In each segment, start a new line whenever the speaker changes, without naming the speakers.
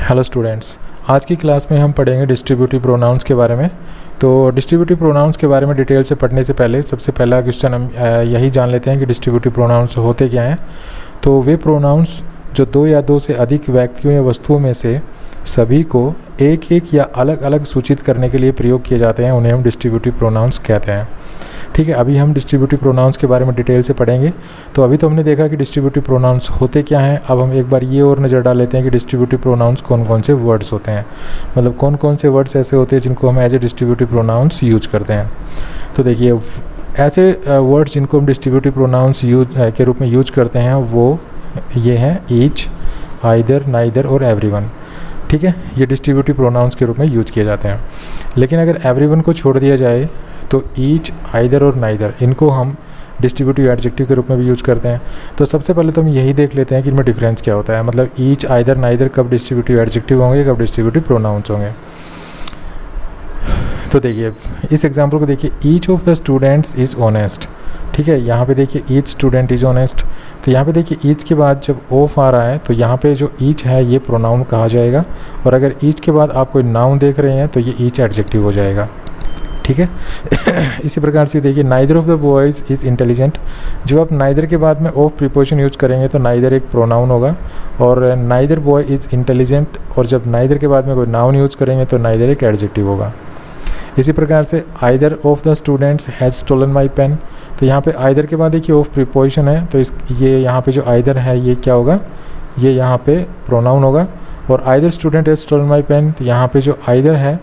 Hello students, आज की class में हम पढ़ेंगे डिस्ट्रीब्यूटिव प्रोनाउंस के बारे में। तो डिस्ट्रीब्यूटिव प्रोनाउंस के बारे में डिटेल से पढ़ने से पहले सबसे पहला क्वेश्चन हम यही जान लेते हैं कि डिस्ट्रीब्यूटिव प्रोनाउंस होते क्या हैं। तो वे प्रोनाउंस जो दो या दो से अधिक व्यक्तियों या वस्तुओं में से सभी को एक एक या अलग अलग सूचित करने के लिए प्रयोग किए जाते हैं, उन्हें हम डिस्ट्रीब्यूटिव प्रोनाउंस कहते हैं। ठीक है, अभी हम डिस्ट्रीब्यूटिव प्रोनाउंस के बारे में डिटेल से पढ़ेंगे। तो अभी तो हमने देखा कि डिस्ट्रीब्यूटिव प्रोनाउंस होते क्या हैं। अब हम एक बार ये और नज़र डाल लेते हैं कि डिस्ट्रीब्यूटिव प्रोनाउंस कौन कौन से वर्ड्स होते हैं, मतलब कौन कौन से वर्ड्स ऐसे होते हैं जिनको हम as a distributive pronouns use करते हैं। तो देखिए, ऐसे वर्ड्स जिनको हम डिस्ट्रीब्यूटिव प्रोनाउंस के रूप में यूज करते हैं वो ये हैं ईच, आइदर, नाइदर और एवरीवन। ठीक है, ये डिस्ट्रीब्यूटिव प्रोनाउंस के रूप में यूज किए जाते हैं। लेकिन अगर एवरीवन को छोड़ दिया जाए तो ईच, आइदर और नाइदर इनको हम डिस्ट्रीब्यूटिव एडजेक्टिव के रूप में भी यूज करते हैं। तो सबसे पहले तो हम यही देख लेते हैं कि इनमें डिफरेंस क्या होता है, मतलब ईच, आइदर, नाइदर कब डिस्ट्रीब्यूटिव एडजेक्टिव होंगे, कब डिस्ट्रीब्यूटिव प्रोनाउंस होंगे। तो देखिए इस एग्जांपल को देखिए, each of the students is honest. ठीक है, यहाँ पे देखिए ईच स्टूडेंट इज़ ऑनेस्ट। तो यहाँ पे देखिए ईच के बाद जब ऑफ आ रहा है तो यहाँ पे जो ईच है ये प्रोनाउन कहा जाएगा, और अगर ईच के बाद आप कोई नाउन देख रहे हैं तो ये ईच एडजेक्टिव हो जाएगा। ठीक है इसी प्रकार से देखिए, neither of the boys is intelligent. जब आप नाइदर के बाद में ऑफ प्रीपोजिशन यूज करेंगे तो नाइदर एक प्रोनाउन होगा, और नाइदर बॉय इज़ इंटेलिजेंट, और जब नाइदर के बाद में कोई नाउन यूज करेंगे तो नाइदर एक एडजेक्टिव होगा। इसी प्रकार से either of the students has stolen my pen. तो यहाँ पे आइदर के बाद देखिए ऑफ प्रीपोजिशन है, तो ये यहाँ पे जो आइदर है ये क्या होगा, ये यहाँ पे प्रोनाउन होगा। और either student has stolen my pen, तो यहाँ पे जो आइदर है,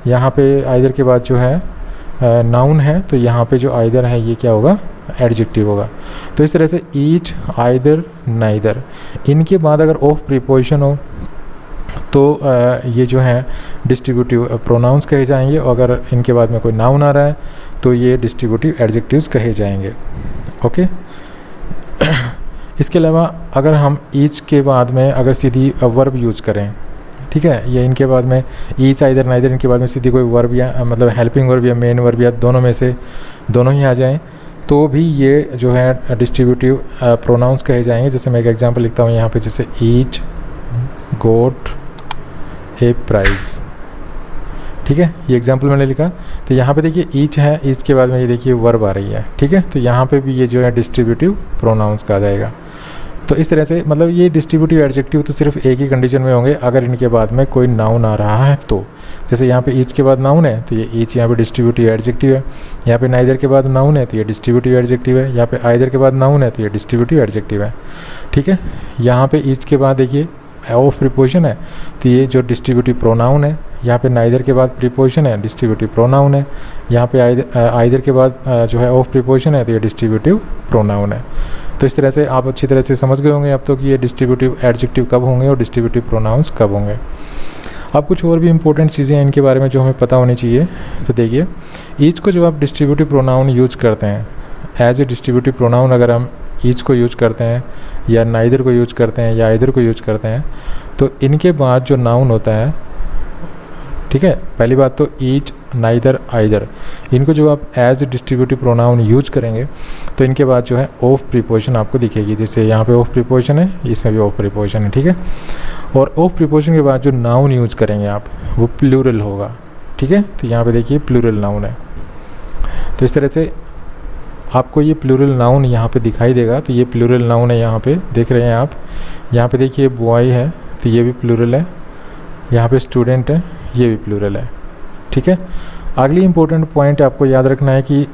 यहाँ पे आइदर के बाद जो है नाउन है, तो यहाँ पे जो आइदर है ये क्या होगा, एडजेक्टिव होगा। तो इस तरह से ईच, आइदर, नाइदर, इनके बाद अगर ऑफ प्रीपोजिशन हो तो ये जो है डिस्ट्रीब्यूटिव प्रोनाउंस कहे जाएंगे, और अगर इनके बाद में कोई नाउन आ रहा है तो ये डिस्ट्रीब्यूटिव एडजेक्टिव्स कहे जाएंगे। ओके इसके अलावा अगर हम ईच के बाद में अगर सीधी वर्ब यूज करें, ठीक है, ये इनके बाद में ईच, आइदर, नाइदर, इनके बाद में सीधी कोई वर्ब या मतलब हेल्पिंग वर्ब या मेन वर्ब या दोनों में से दोनों ही आ जाएं तो भी ये जो है डिस्ट्रीब्यूटिव प्रोनाउंस कहे जाएंगे। जैसे मैं एक एग्जांपल लिखता हूँ यहाँ पे, जैसे ईच गोट ए प्राइज। ठीक है, ये एग्जांपल मैंने लिखा। तो यहाँ पे देखिए ईच है, ईच के बाद में ये देखिए वर्ब आ रही है। ठीक है, तो यहाँ पे भी ये जो है डिस्ट्रीब्यूटिव प्रोनाउंस कहा जाएगा। तो इस तरह से मतलब ये डिस्ट्रीब्यूटिव एडजेक्टिव तो सिर्फ एक ही कंडीशन में होंगे, अगर इनके बाद में कोई नाउन आ रहा है तो। जैसे यहाँ पे ईच के बाद नाउन है तो ये ईच यहाँ पे डिस्ट्रीब्यूटिव एडजेक्टिव है। यहाँ पे नाइदर के बाद नाउन है तो ये डिस्ट्रीब्यूटिव एडजेक्टिव है। यहाँ पे आइदर के बाद नाउन है तो ये डिस्ट्रीब्यूटिव एडजेक्टिव है। ठीक है, यहाँ पे ईच के बाद देखिए ऑफ प्रीपोजिशन है तो ये जो डिस्ट्रीब्यूटिव प्रोनाउन है। यहाँ पे नाइदर के बाद प्रीपोजिशन है, डिस्ट्रीब्यूटिव प्रोनाउन है। यहाँ पे आइदर के बाद जो है ऑफ प्रीपोजिशन है तो ये डिस्ट्रीब्यूटिव प्रोनाउन है। तो इस तरह से आप अच्छी तरह से समझ गए होंगे अब तो कि ये डिस्ट्रीब्यूटिव एडजेक्टिव कब होंगे और डिस्ट्रीब्यूटिव प्रोनाउंस कब होंगे। अब कुछ और भी इंपॉर्टेंट चीज़ें हैं इनके बारे में जो हमें पता होनी चाहिए। तो देखिए, ईच को जब आप डिस्ट्रीब्यूटिव प्रोनाउन यूज करते हैं एज ए डिस्ट्रीब्यूटिव प्रोनाउन, अगर हम ईच को यूज करते हैं या नाइदर को यूज करते हैं या आइदर को यूज करते हैं, तो इनके बाद जो नाउन होता है, ठीक है, पहली बात तो ईच, नाइदर, आइदर, इनको जो आप as a distributive pronoun use करेंगे तो इनके बाद जो है ऑफ प्रीपोजिशन आपको दिखेगी। जैसे यहाँ पे ऑफ प्रीपोजिशन है, इसमें भी ऑफ प्रीपोजिशन है। ठीक है, और ऑफ प्रीपोजिशन के बाद जो नाउन यूज करेंगे आप वो प्लूरल होगा। ठीक है, तो यहाँ पे देखिए प्लूरल नाउन है। तो इस तरह से आपको ये प्लूरल नाउन यहाँ पे दिखाई देगा। तो ये प्लूरल नाउन है, यहाँ पे देख रहे हैं आप। यहाँ पे देखिए बॉय है तो ये भी प्लूरल है। यहाँ पे स्टूडेंट है, ये भी प्लूरल है। ठीक है, अगली इंपॉर्टेंट पॉइंट आपको याद रखना है कि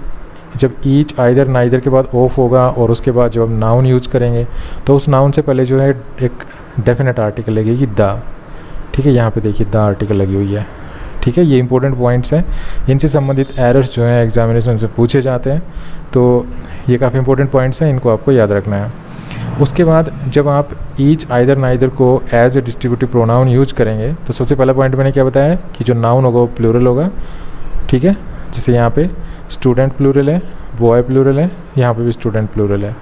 जब ईच, आइदर, नाइदर के बाद ऑफ होगा और उसके बाद जब हम नाउन यूज़ करेंगे तो उस नाउन से पहले जो है एक डेफिनेट आर्टिकल लगेगी द। ठीक है, यहाँ पे देखिए द आर्टिकल लगी हुई है। ठीक है, ये इंपॉर्टेंट पॉइंट्स हैं, इनसे संबंधित एरर्स जो हैं एग्जामिनेशन से पूछे जाते हैं। तो ये काफ़ी इंपॉर्टेंट पॉइंट्स हैं, इनको आपको याद रखना है। उसके बाद जब आप ईच, आइदर, नाइदर को as a distributive pronoun use करेंगे तो सबसे पहला पॉइंट मैंने क्या बताया कि जो नाउन होगा वो प्लूरल होगा। ठीक है, जैसे यहाँ पे स्टूडेंट प्लूरल है, बॉय प्लूरल है, यहाँ पे भी स्टूडेंट प्लूरल है।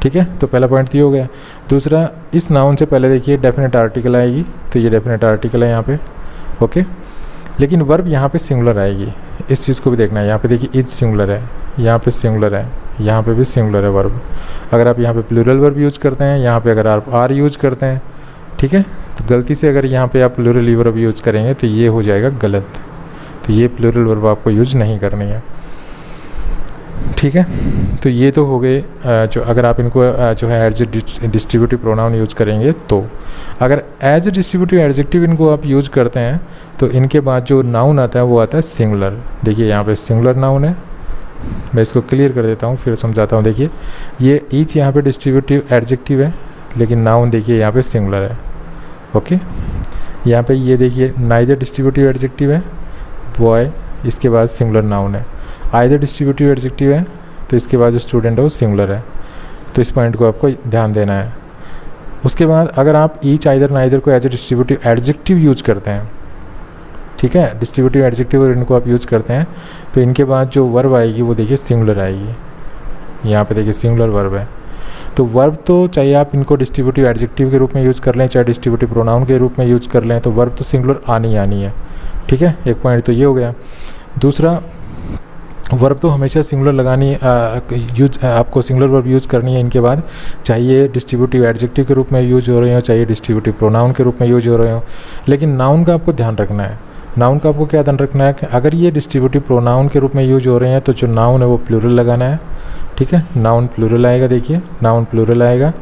ठीक है, तो पहला पॉइंट ये हो गया। दूसरा, इस नाउन से पहले देखिए डेफिनेट आर्टिकल आएगी, तो ये डेफिनेट आर्टिकल है यहाँ पे। ओके, लेकिन वर्ब यहाँ पे सिंगुलर आएगी, इस चीज़ को भी देखना है। यहाँ पे देखिए इज सिंगुलर है, यहाँ पे सिंगुलर है, यहाँ पे भी सिंगुलर है वर्ब। अगर आप यहाँ पे प्लूरल वर्ब यूज़ करते हैं, यहाँ पे अगर आप आर यूज़ करते हैं, ठीक है, तो गलती से अगर यहाँ पे आप प्लूरल वर्ब यूज़ करेंगे तो ये हो जाएगा गलत। तो ये प्लूरल वर्ब आपको यूज़ नहीं करनी है, ठीक है। तो ये तो हो गए जो अगर आप इनको जो है as a distributive pronoun use करेंगे। तो अगर एज ए डिस्ट्रीब्यूटिव एडजेक्टिव इनको आप यूज़ करते हैं तो इनके बाद जो नाउन आता है वो आता है सिंगुलर। देखिए यहाँ पे सिंगुलर नाउन है, मैं इसको क्लियर कर देता हूँ फिर समझाता हूँ। देखिए ये ईच यहाँ पे डिस्ट्रीब्यूटिव एडजेक्टिव है, लेकिन नाउन देखिए यहाँ पे सिंगुलर है। ओके, यहाँ पे ये देखिए नाइदर डिस्ट्रीब्यूटिव एडजेक्टिव है बॉय, इसके बाद सिंगुलर नाउन है। आइदर डिस्ट्रीब्यूटिव एडजेक्टिव है तो इसके बाद जो स्टूडेंट है वो सिंगुलर है। तो इस पॉइंट को आपको ध्यान देना है। उसके बाद अगर आप ईच आइदर नाइदर को as a distributive adjective use करते हैं, ठीक है, डिस्ट्रीब्यूटिव एडजेक्टिव और इनको आप यूज़ करते हैं तो इनके बाद जो वर्ब आएगी वो देखिए सिंगुलर आएगी। यहाँ पे देखिए सिंगुलर वर्ब है। तो वर्ब तो चाहे आप इनको डिस्ट्रीब्यूटिव एडजेक्टिव के रूप में यूज़ कर लें, चाहे डिस्ट्रीब्यूटिव प्रोनाउन के रूप में यूज़ कर लें, तो वर्ब तो सिंगुलर आनी है, ठीक है। एक पॉइंट तो ये हो गया। दूसरा, वर्ब तो हमेशा सिंगुलर लगानी आपको सिंगुलर वर्ब यूज़ करनी है इनके बाद, चाहिए डिस्ट्रीब्यूटिव एडजेक्टिव के रूप में यूज हो रहे हो, चाहिए डिस्ट्रीब्यूटिव प्रोनाउन के रूप में यूज हो रहे हो। लेकिन नाउन का आपको ध्यान रखना है। नाउन का आपको क्या ध्यान रखना है कि अगर ये डिस्ट्रीब्यूटिव प्रोनाउन के रूप में यूज हो रहे हैं तो जो नाउन है वो प्लूरल लगाना है, ठीक है। नाउन प्लूरल आएगा, देखिए नाउन प्लूरल आएगा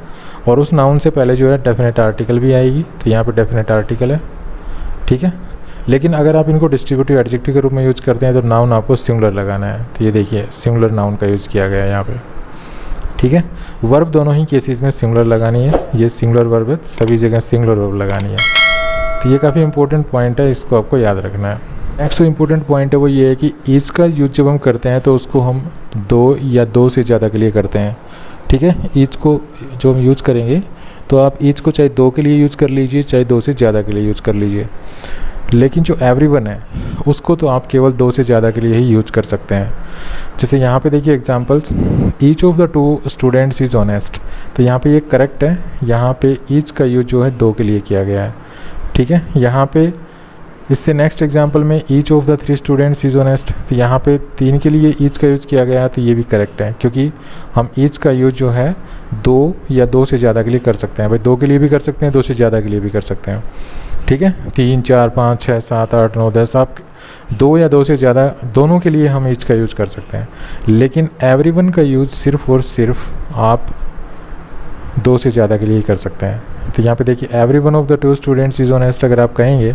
और उस नाउन से पहले जो है डेफिनेट आर्टिकल भी आएगी। तो यहाँ पे डेफिनेट आर्टिकल है, ठीक है। लेकिन अगर आप इनको डिस्ट्रीब्यूटिव एडजेक्टिव के रूप में यूज़ करते हैं तो नाउन आपको सिंगुलर लगाना है। तो ये देखिए सिंगुलर नाउन का यूज़ किया गया है यहाँ पे, ठीक है। वर्ब दोनों ही केसेस में सिंगुलर लगानी है। ये सिंगुलर वर्ब है, सभी जगह सिंगुलर वर्ब लगानी है। तो ये काफ़ी इंपॉर्टेंट पॉइंट है, इसको आपको याद रखना है। नेक्स्ट जो इंपॉर्टेंट पॉइंट है वो ये है कि ईच का यूज जब हम करते हैं तो उसको हम दो या दो से ज़्यादा के लिए करते हैं, ठीक है। ईच को जो हम यूज़ करेंगे तो आप ईच को चाहे दो के लिए यूज़ कर लीजिए, चाहे दो से ज़्यादा के लिए यूज़ कर लीजिए। लेकिन जो एवरीवन है उसको तो आप केवल दो से ज़्यादा के लिए ही यूज कर सकते हैं। जैसे यहाँ पे देखिए examples, each of the two students is honest. तो यहाँ पे ये करेक्ट है, यहाँ पे ईच का यूज जो है दो के लिए किया गया है, ठीक है। यहाँ पे इससे नेक्स्ट एग्जांपल में each of the three students is honest, तो यहाँ पे तीन के लिए ईच का यूज किया गया है। तो ये भी करेक्ट है क्योंकि हम ईच का यूज जो है दो या दो से ज़्यादा के लिए कर सकते हैं। भाई दो के लिए भी कर सकते हैं, दो से ज़्यादा के लिए भी कर सकते हैं, ठीक है। 3, 4, 5, 6, 7, 8, 9, 10 आप दो या दो से ज़्यादा दोनों के लिए हम ईच का यूज़ कर सकते हैं। लेकिन एवरीवन का यूज़ सिर्फ और सिर्फ आप दो से ज़्यादा के लिए ही कर सकते हैं। तो यहाँ पे देखिए everyone of the two students is honest अगर आप कहेंगे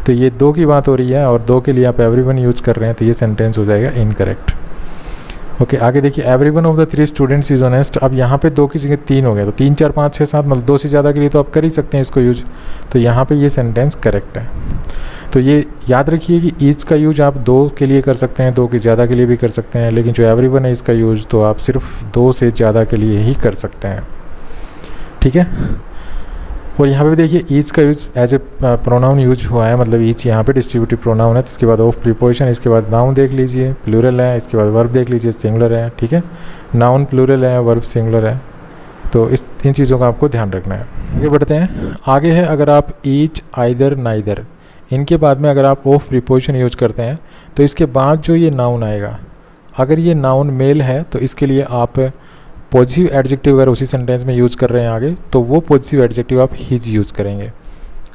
तो ये दो की बात हो रही है और दो के लिए आप एवरीवन यूज़ कर रहे हैं, तो ये सेंटेंस हो जाएगा इनकरेक्ट। ओके, आगे देखिए everyone of the three students is honest. अब यहाँ पे दो की जगह तीन हो गया, तो 3, 4, 5, 6, 7 मतलब दो से ज़्यादा के लिए तो आप कर ही सकते हैं इसको यूज। तो यहाँ पे ये सेंटेंस करेक्ट है। तो ये याद रखिए कि ईच का यूज आप दो के लिए कर सकते हैं, दो के ज़्यादा के लिए भी कर सकते हैं, लेकिन जो एवरीवन है इसका यूज तो आप सिर्फ दो से ज़्यादा के लिए ही कर सकते हैं, ठीक है। और यहाँ पे भी देखिए ईच का use as a pronoun use हुआ है, मतलब ईच यहाँ पे डिस्ट्रीब्यूटिव प्रोनाउन है। तो इसके बाद ऑफ प्रीपोजिशन, इसके बाद नाउन देख लीजिए प्लूरल है, इसके बाद वर्ब देख लीजिए सिंगुलर है, ठीक है। नाउन प्लूरल है, वर्ब सिंगुलर है। तो इन चीज़ों का आपको ध्यान रखना है। आगे बढ़ते हैं। आगे है अगर आप ईच, आइदर, नाइदर इनके बाद में अगर आप ऑफ प्रीपोजिशन यूज करते हैं तो इसके बाद जो ये नाउन आएगा, अगर ये नाउन मेल है तो इसके लिए आप पॉजिटिव एडजेक्टिव अगर उसी सेंटेंस में यूज़ कर रहे हैं आगे, तो वो पॉजिटिव एडजेक्टिव आप हिज यूज़ करेंगे,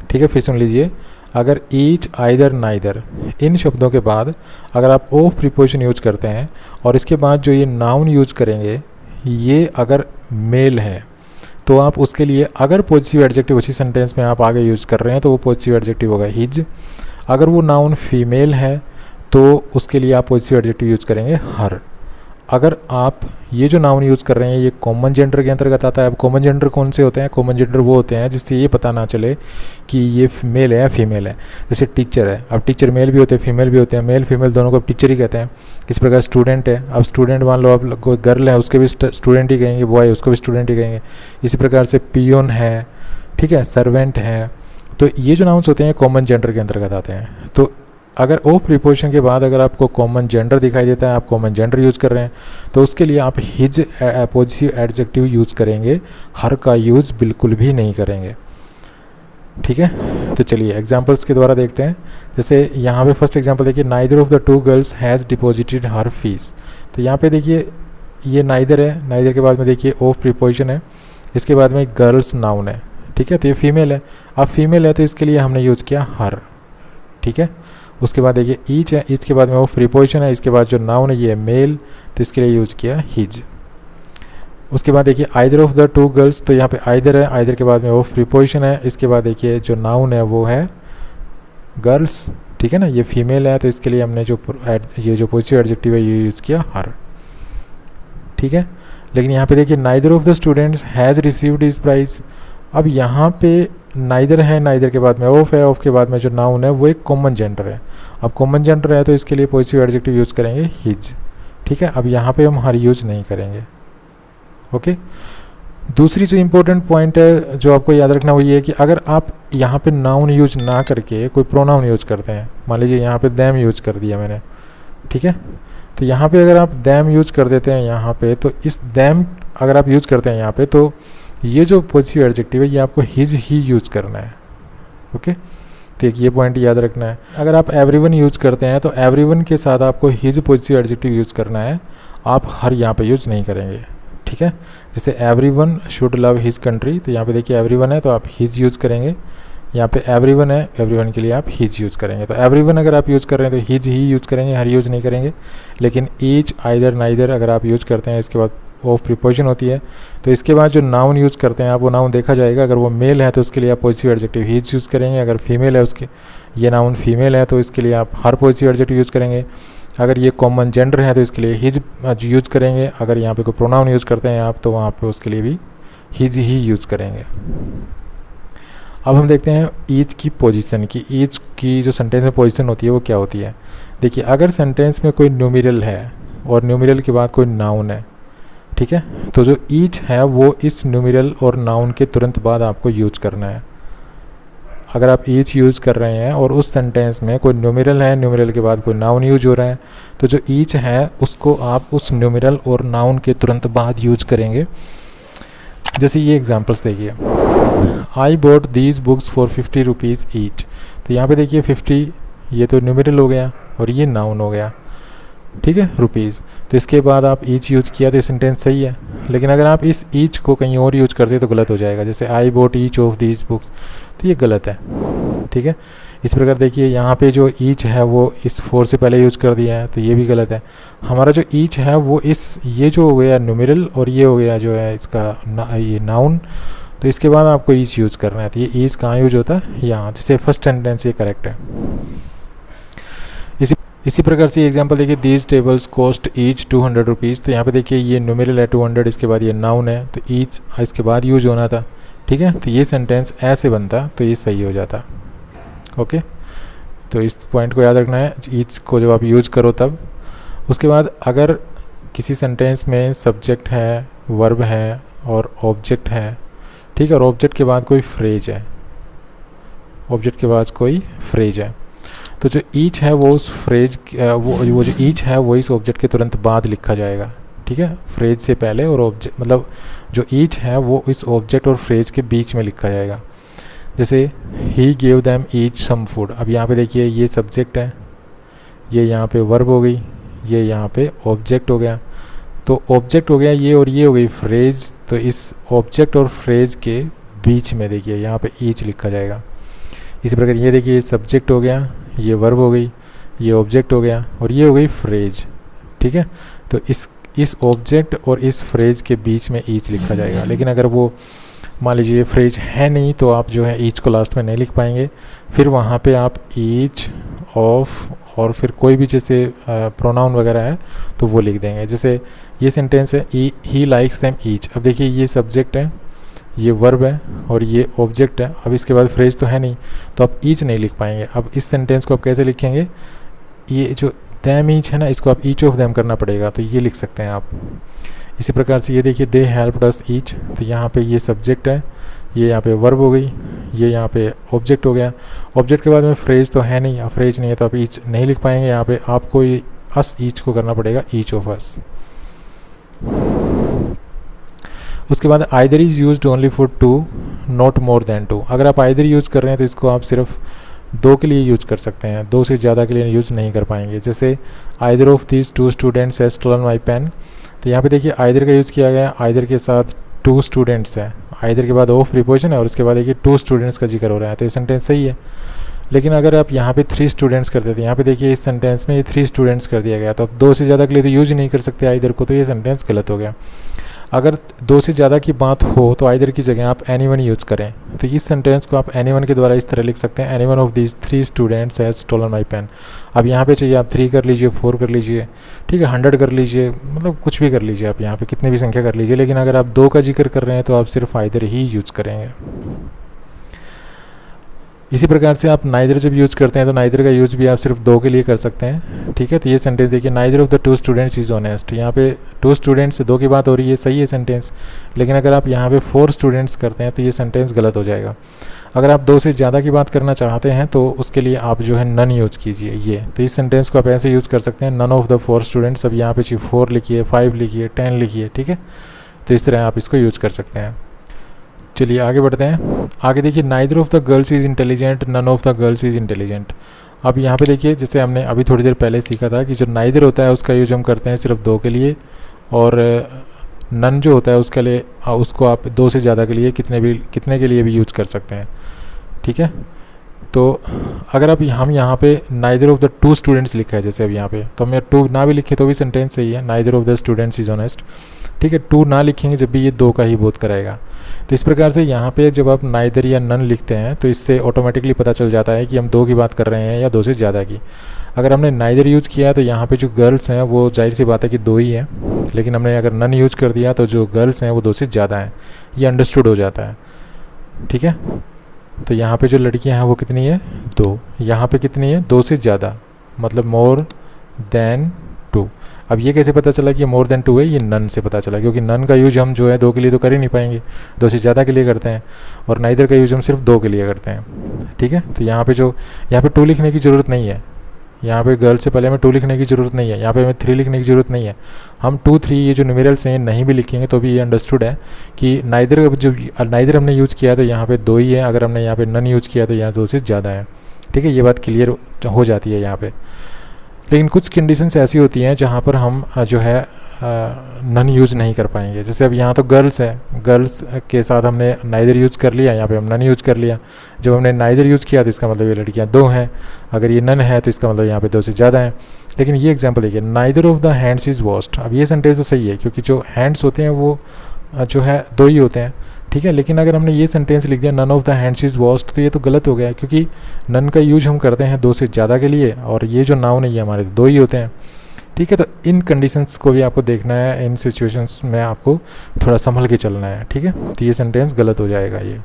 ठीक है। फिर सुन लीजिए, अगर ईच, आइदर, नाइदर इन शब्दों के बाद अगर आप ऑफ प्रीपोजिशन यूज करते हैं और इसके बाद जो ये नाउन यूज करेंगे ये अगर मेल है तो आप उसके लिए अगर पॉजिटिव एडजेक्टिव उसी सेंटेंस में आप आगे यूज़ कर रहे हैं तो वो पॉजिटिव एडजेक्टिव होगा हिज। अगर वो नाउन फीमेल है तो उसके लिए आप पॉजिटिव एडजेक्टिव यूज़ करेंगे हर। अगर आप ये जो नाउन यूज़ कर रहे हैं ये कॉमन जेंडर के अंतर्गत आता है। अब कॉमन जेंडर कौन से होते हैं? कॉमन जेंडर वो होते हैं जिससे ये पता ना चले कि ये मेल है या फीमेल है। जैसे टीचर है, अब टीचर मेल भी होते हैं फीमेल भी होते हैं, मेल फीमेल दोनों को टीचर ही कहते हैं। इस प्रकार स्टूडेंट है, अब स्टूडेंट मान लो आप कोई गर्ल है उसके भी स्टूडेंट ही कहेंगे, बॉय उसको भी स्टूडेंट ही कहेंगे। इसी प्रकार से पियोन है, ठीक है, सर्वेंट है। तो ये जो नाउन्स होते हैं कॉमन जेंडर के अंतर्गत आते हैं। तो अगर ऑफ प्रीपोजिशन के बाद अगर आपको कॉमन जेंडर दिखाई देता है, आप कॉमन जेंडर यूज़ कर रहे हैं, तो उसके लिए आप हिज पॉजिटिव एडजेक्टिव यूज़ करेंगे, हर का यूज़ बिल्कुल भी नहीं करेंगे, ठीक है। तो चलिए एग्जांपल्स के द्वारा देखते हैं। जैसे यहाँ पे फर्स्ट एग्जांपल देखिए, neither of the two girls has deposited her fees. तो यहाँ पे देखिए ये नाइदर है, नाइदर के बाद में देखिए ऑफ प्रीपोजिशन है, इसके बाद में गर्ल्स नाउन है, ठीक है, तो ये फीमेल है। अब फीमेल है तो इसके लिए हमने यूज़ किया हर, ठीक है। उसके बाद देखिए ईच है, ईच के बाद में वो प्रीपोजिशन है, इसके बाद जो नाउन है ये है मेल, तो इसके लिए यूज़ किया हिज। उसके बाद देखिए either of the two girls, तो यहाँ पे आइदर है, आइदर के बाद में वो प्रीपोजिशन है, इसके बाद देखिए जो नाउन है वो है गर्ल्स, ठीक है ना, ये फीमेल है तो इसके लिए हमने ये जो पॉजिटिव एडजेक्टिव है ये यूज़ किया हर, ठीक है। लेकिन यहाँ पे देखिए neither of the students has received his prize. अब यहाँ पे नाइदर है, नाइदर के बाद में ऑफ है, ऑफ के बाद में जो नाउन है वो एक कॉमन जेंडर है। अब कॉमन जेंडर है तो इसके लिए पॉजिटिव एडजेक्टिव यूज़ करेंगे हिज, ठीक है। अब यहाँ पे हम हर यूज़ नहीं करेंगे, ओके। दूसरी जो इम्पोर्टेंट पॉइंट है जो आपको याद रखना वो ये है कि अगर आप यहाँ पे नाउन यूज ना करके कोई प्रोनाउन यूज करते हैं, मान लीजिए यहाँ पे दैम यूज कर दिया मैंने, ठीक है, तो यहाँ पे अगर आप दैम यूज कर देते हैं यहाँ पे, तो इस दैम अगर आप यूज करते हैं यहाँ पे, तो ये जो पॉजिटिव एडजेक्टिव है ये आपको हिज ही यूज करना है, ओके। तो एक ये पॉइंट याद रखना है। अगर आप एवरीवन यूज करते हैं तो एवरीवन के साथ आपको हिज पॉजिटिव एडजेक्टिव यूज करना है, आप हर यहाँ पे यूज नहीं करेंगे, ठीक है। जैसे everyone should love his country, तो यहाँ पे देखिए एवरीवन है तो आप हिज यूज़ करेंगे, यहाँ पे एवरीवन है, एवरीवन के लिए आप हिज यूज़ करेंगे। तो एवरीवन अगर आप यूज़ कर रहे हैं तो हिज ही यूज़ करेंगे, हर यूज़ नहीं करेंगे। लेकिन ईच, आइदर, नाइदर अगर आप यूज़ करते हैं, इसके बाद ऑफ प्रीपोजिशन होती है, तो इसके बाद जो नाउन यूज़ करते हैं आप, वो नाउन देखा जाएगा। अगर वो मेल है तो उसके लिए आप पॉजिटिव एडजेक्टिव हिज यूज़ करेंगे, अगर फीमेल है उसके, ये नाउन फीमेल है तो इसके लिए आप हर पॉजिटिव एडजेक्टिव यूज़ करेंगे। अगर ये कॉमन जेंडर है तो इसके लिए हिज यूज़ करेंगे। अगर यहाँ पे कोई प्रोनाउन यूज़ करते हैं आप तो वहाँ पे उसके लिए भी हिज ही यूज़ करेंगे। अब हम देखते हैं ईच की पोजीशन की। ईच की जो सेंटेंस में पोजीशन होती है वो क्या होती है। देखिए अगर सेंटेंस में कोई न्यूमेरल है और न्यूमेरल के बाद कोई नाउन है, ठीक है, तो जो ईच है वो इस न्यूमेरल और नाउन के तुरंत बाद आपको यूज़ करना है। अगर आप ईच यूज़ कर रहे हैं और उस सेंटेंस में कोई न्यूमेरल है, न्यूमेरल के बाद कोई नाउन यूज हो रहा है, तो जो ईच है उसको आप उस न्यूमेरल और नाउन के तुरंत बाद यूज करेंगे। जैसे ये एग्जांपल्स देखिए, I bought these books for 50 rupees each. तो यहाँ पे देखिए 50 ये तो न्यूमेरल हो गया और ये नाउन हो गया, ठीक है, रुपीज़। तो इसके बाद आप ईच यूज़ किया तो सेंटेंस सही है। लेकिन अगर आप इस ईच को कहीं और यूज़ करते तो गलत हो जाएगा। जैसे I bought each of these books, तो ये गलत है, ठीक है। इस प्रकार देखिए यहाँ पे जो ईच है वो इस फोर से पहले यूज़ कर दिया है, तो ये भी गलत है। हमारा जो ईच है वो ये जो हो गया न्यूमेरल और ये हो गया जो है इसका ये नाउन, तो इसके बाद आपको ईच यूज़ करना है। तो ये ईच कहाँ यूज होता है, यहाँ। जैसे फर्स्ट सेंटेंस ये करेक्ट है। इसी प्रकार से एग्जांपल देखिए, these tables cost each 200 rupees. तो यहाँ पे देखिए ये न्यूमेरल है 200, इसके बाद ये नाउन है, तो ईच इसके बाद यूज होना था, ठीक है। तो ये सेंटेंस ऐसे बनता तो ये सही हो जाता, ओके। तो इस पॉइंट को याद रखना है, ईच को जब आप यूज करो तब। उसके बाद अगर किसी सेंटेंस में सब्जेक्ट है, वर्ब है और ऑब्जेक्ट है, ठीक है, और ऑब्जेक्ट के बाद कोई फ्रेज है, ऑब्जेक्ट के बाद कोई फ्रेज है, तो जो ईच है वो उस फ्रेज वो जो ईच है वो इस ऑब्जेक्ट के तुरंत बाद लिखा जाएगा, ठीक है, फ्रेज से पहले। और ऑब्जेक्ट मतलब जो ईच है वो इस ऑब्जेक्ट और फ्रेज के बीच में लिखा जाएगा। जैसे ही gave them each some food. अब यहाँ पे देखिए ये सब्जेक्ट है, ये यहाँ पे वर्ब हो गई, ये यहाँ पे ऑब्जेक्ट हो गया। तो ऑब्जेक्ट हो गया ये और ये हो गई फ्रेज, तो इस ऑब्जेक्ट और फ्रेज के बीच में देखिए यहाँ पे ईच लिखा जाएगा। इसी प्रकार ये देखिए सब्जेक्ट हो गया, ये वर्ब हो गई, ये ऑब्जेक्ट हो गया और ये हो गई फ्रेज, ठीक है। तो इस ऑब्जेक्ट और इस फ्रेज के बीच में ईच लिखा जाएगा। लेकिन अगर वो मान लीजिए ये फ्रेज है नहीं तो आप जो है ईच को लास्ट में नहीं लिख पाएंगे। फिर वहाँ पे आप ईच, ऑफ और फिर कोई भी जैसे प्रोनाउन वगैरह है तो वो लिख देंगे। जैसे ये सेंटेंस है ही लाइक्स देम ईच। अब देखिए ये सब्जेक्ट है, ये वर्ब है और ये ऑब्जेक्ट है। अब इसके बाद फ्रेज तो है नहीं तो आप ईच नहीं लिख पाएंगे। अब इस सेंटेंस को आप कैसे लिखेंगे, ये जो दैम ईच है ना, इसको आप ईच ऑफ दैम करना पड़ेगा, तो ये लिख सकते हैं आप। इसी प्रकार से ये देखिए दे हेल्प्ड अस ईच। तो यहाँ पे ये सब्जेक्ट है, ये यहाँ पे वर्ब हो गई, ये यहाँ पे ऑब्जेक्ट हो गया। ऑब्जेक्ट के बाद में फ्रेज तो है नहीं, फ्रेज नहीं है तो आप ईच नहीं लिख पाएंगे। यहाँ पे आपको ये अस ईच को करना पड़ेगा ईच ऑफ अस। उसके बाद either is used only for 2 not more than 2। अगर आप आइदर यूज़ कर रहे हैं तो इसको आप सिर्फ 2 के लिए यूज़ कर सकते हैं, 2 से ज़्यादा के लिए यूज़ नहीं कर पाएंगे। जैसे either of these 2 students has stolen my pen. तो यहाँ पे देखिए आइदर का यूज़ किया गया, आइदर के साथ 2 स्टूडेंट्स है। आइदर के बाद ऑफ प्रीपोजिशन है और उसके बाद देखिए 2 स्टूडेंट्स का जिक्र हो रहा है, तो ये सेंटेंस सही है। लेकिन अगर आप यहाँ पे 3 स्टूडेंट्स कर देते, यहाँ पे देखिए इस सेंटेंस में ये 3 स्टूडेंट्स कर दिया गया, तो अब 2 से ज़्यादा के लिए तो यूज नहीं कर सकते आइदर को, तो ये सेंटेंस गलत हो गया। अगर 2 से ज़्यादा की बात हो तो आइदर की जगह आप एनीवन यूज़ करें, तो इस सेंटेंस को आप एनीवन के द्वारा इस तरह लिख सकते हैं, anyone of these 3 students has stolen my pen. अब यहाँ पे चाहिए आप 3 कर लीजिए, 4 कर लीजिए, ठीक है, 100 कर लीजिए, मतलब कुछ भी कर लीजिए आप, यहाँ पे कितनी भी संख्या कर लीजिए। लेकिन अगर आप 2 का जिक्र कर रहे हैं तो आप सिर्फ आइदर ही यूज़ करेंगे। इसी प्रकार से आप नाइदर जब यूज़ करते हैं तो नाइदर का यूज़ भी आप सिर्फ 2 के लिए कर सकते हैं, ठीक है। तो ये सेंटेंस देखिए, neither of the 2 students is honest, यहाँ पे 2 स्टूडेंट्स से 2 की बात हो रही है, सही है सेंटेंस। लेकिन अगर आप यहाँ पे 4 स्टूडेंट्स करते हैं तो ये सेंटेंस गलत हो जाएगा। अगर आप 2 से ज़्यादा की बात करना चाहते हैं तो उसके लिए आप जो है नन यूज़ कीजिए ये, तो इस सेंटेंस को आप ऐसे यूज़ कर सकते हैं, नन ऑफ द 4 स्टूडेंट्स। अब यहाँ पे 4 लिखिए, 5 लिखिए, 10 लिखिए, ठीक है। तो इस तरह आप इसको यूज़ कर सकते हैं। चलिए आगे बढ़ते हैं। आगे देखिए, neither of the girls is intelligent, none of the girls is intelligent. अब यहाँ पे देखिए, जैसे हमने अभी थोड़ी देर पहले सीखा था कि जो नाइदर होता है उसका यूज हम करते हैं सिर्फ 2 के लिए, और नन जो होता है उसके लिए उसको आप 2 से ज़्यादा के लिए कितने के लिए भी यूज कर सकते हैं, ठीक है। तो अगर आप हम यहाँ पे नाइदर ऑफ द 2 स्टूडेंट्स लिखा है जैसे अब यहाँ पे, तो हम 2 ना भी लिखे तो भी सेंटेंस सही है, neither of the students is honest, ठीक है। 2 ना लिखेंगे जब भी ये 2 का ही बोध कराएगा। तो इस प्रकार से यहाँ पे जब आप नाइदर या नन लिखते हैं तो इससे ऑटोमेटिकली पता चल जाता है कि हम 2 की बात कर रहे हैं या 2 से ज़्यादा की। अगर हमने नाइदर यूज़ किया तो यहाँ पे जो गर्ल्स हैं वो जाहिर सी बात है कि 2 ही हैं, लेकिन हमने अगर नन यूज़ कर दिया तो जो गर्ल्स हैं वो 2 से ज़्यादा हैं, ये अंडरस्टूड हो जाता है, ठीक है। तो यहाँ पे जो लड़कियाँ हैं वो कितनी है, 2। यहाँ पे कितनी है, 2 से ज़्यादा, मतलब मोर देन 2। अब ये कैसे पता चला कि मोर देन 2 है, ये नन से पता चला, क्योंकि नन का यूज हम जो है 2 के लिए तो कर ही नहीं पाएंगे, 2 से ज़्यादा के लिए करते हैं, और नाइदर का यूज हम सिर्फ 2 के लिए करते हैं, ठीक है। तो यहाँ पे 2 लिखने की ज़रूरत नहीं है, यहाँ पे गर्ल से पहले हमें 2 लिखने की ज़रूरत नहीं है, यहाँ पे हमें 3 लिखने की ज़रूरत नहीं है। हम 2, 3 ये जो न्यूमेरल्स हैं नहीं भी लिखेंगे तो भी ये अंडरस्टूड है कि नाइदर हमने यूज़ किया तो यहाँ पे 2 ही है, अगर हमने यहाँ पे नन यूज़ किया तो यहाँ 2 से ज़्यादा है, ठीक है। ये बात क्लियर हो जाती है यहाँ पे। लेकिन कुछ कंडीशंस ऐसी होती हैं जहाँ पर हम जो है नन यूज़ नहीं कर पाएंगे। जैसे अब यहाँ तो गर्ल्स है, गर्ल्स के साथ हमने नाइदर यूज़ कर लिया, यहाँ पे हम नन यूज़ कर लिया। जब हमने नाइदर यूज़ किया तो इसका मतलब ये लड़कियाँ 2 हैं, अगर ये नन है तो इसका मतलब यहाँ पे 2 से ज़्यादा है। लेकिन ये एग्जांपल देखिए, neither of the hands is washed. अब ये सेंटेंस तो सही है क्योंकि जो हैंड्स होते हैं वो जो है 2 ही होते हैं, ठीक है। लेकिन अगर हमने ये सेंटेंस लिख दिया none of the hands is washed, तो ये तो गलत हो गया, क्योंकि नन का यूज हम करते हैं 2 से ज़्यादा के लिए, और ये जो नाउन है ये हमारे 2 ही होते हैं, ठीक है। तो इन कंडीशंस को भी आपको देखना है, इन सिचुएशंस में आपको थोड़ा संभल के चलना है, ठीक है। तो ये सेंटेंस गलत हो जाएगा ये।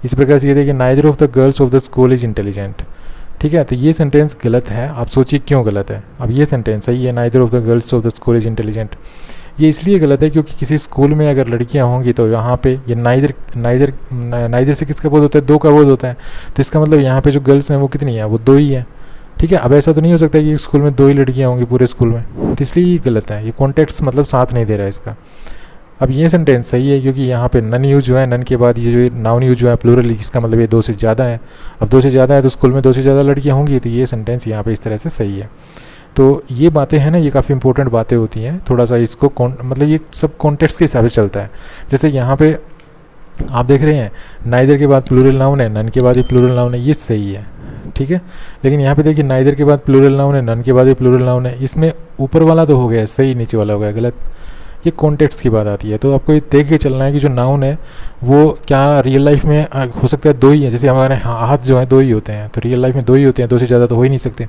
इस प्रकार से ये देखिए, neither of the girls of the school is intelligent, ठीक है। तो ये सेंटेंस गलत है। आप सोचिए क्यों गलत है। अब ये सेंटेंस सही है, neither of the girls of the school is intelligent. ये इसलिए गलत है क्योंकि किसी स्कूल में अगर लड़कियां होंगी तो यहाँ पे ये नाइदर से किसका बोध होता है, 2 का बोध होता है। तो इसका मतलब यहाँ पे जो गर्ल्स हैं वो कितनी है, वो 2 ही हैं, ठीक है। अब ऐसा तो नहीं हो सकता कि स्कूल में 2 ही लड़कियाँ होंगी पूरे स्कूल में, तो इसलिए ये गलत है। ये कॉन्टेक्स्ट मतलब साथ नहीं दे रहा है इसका। अब ये सेंटेंस सही है क्योंकि यहाँ पे नन यूज हुआ है, नन के बाद ये जो नाउन यूज हुआ है प्लूरल, इसका मतलब ये 2 से ज़्यादा है। अब 2 से ज़्यादा है तो स्कूल में 2 से ज़्यादा लड़कियाँ होंगी, तो ये सेंटेंस यहाँ पे इस तरह से सही है। तो ये बातें हैं ना, ये काफ़ी इंपॉर्टेंट बातें होती हैं, थोड़ा सा इसको मतलब ये सब कॉन्टेक्स्ट के हिसाब से चलता है। जैसे यहाँ पे आप देख रहे हैं नाइदर के बाद प्लूरल नाउन है, नन के बाद ये प्लूरल नाउन है, ये सही है, ठीक है। लेकिन यहाँ पे देखिए नाइदर के बाद प्लूरल नाउन है, नन के बाद ये प्लूरल नाउन है, इसमें ऊपर वाला तो हो गया सही, नीचे वाला हो गया गलत। ये कॉन्टेक्स्ट की बात आती है। तो आपको ये देख के चलना है कि जो नाउन है वो क्या रियल लाइफ में हो सकता है 2 ही है। जैसे हमारे हाथ जो है 2 ही होते हैं, तो रियल लाइफ में 2 ही होते हैं, 2 से ज़्यादा तो हो ही नहीं सकते।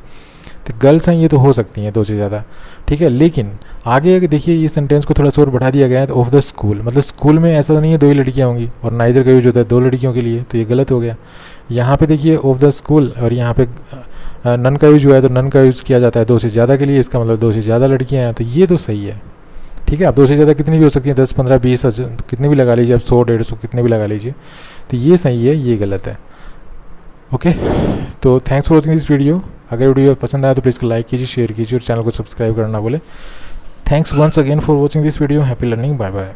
तो गर्ल्स हैं ये तो हो सकती हैं 2 से ज़्यादा, ठीक है। लेकिन आगे अगर देखिए ये सेंटेंस को थोड़ा सा और बढ़ा दिया गया है, तो ऑफ द स्कूल, मतलब स्कूल में ऐसा तो नहीं है 2 ही लड़कियाँ होंगी, और नाइदर का यूज होता है 2 लड़कियों के लिए, तो ये गलत हो गया। यहाँ पे देखिए ऑफ द स्कूल, और यहाँ पे नन का यूज हुआ है, तो नन का यूज किया जाता है 2 से ज़्यादा के लिए, इसका मतलब 2 से ज़्यादा लड़कियाँ हैं, तो ये तो सही है, ठीक है। अब 2 से ज़्यादा कितनी भी हो सकती हैं, 10, 15, 20, कितनी भी लगा लीजिए, अब 100, 150 कितने भी लगा लीजिए, तो ये सही है, ये गलत है। ओके, तो thanks for watching this video. अगर वीडियो पसंद आया तो प्लीज़ लाइक कीजिए, शेयर कीजिए और चैनल को सब्सक्राइब करना ना भूलें। Thanks once again for watching this video. Happy learning, bye bye.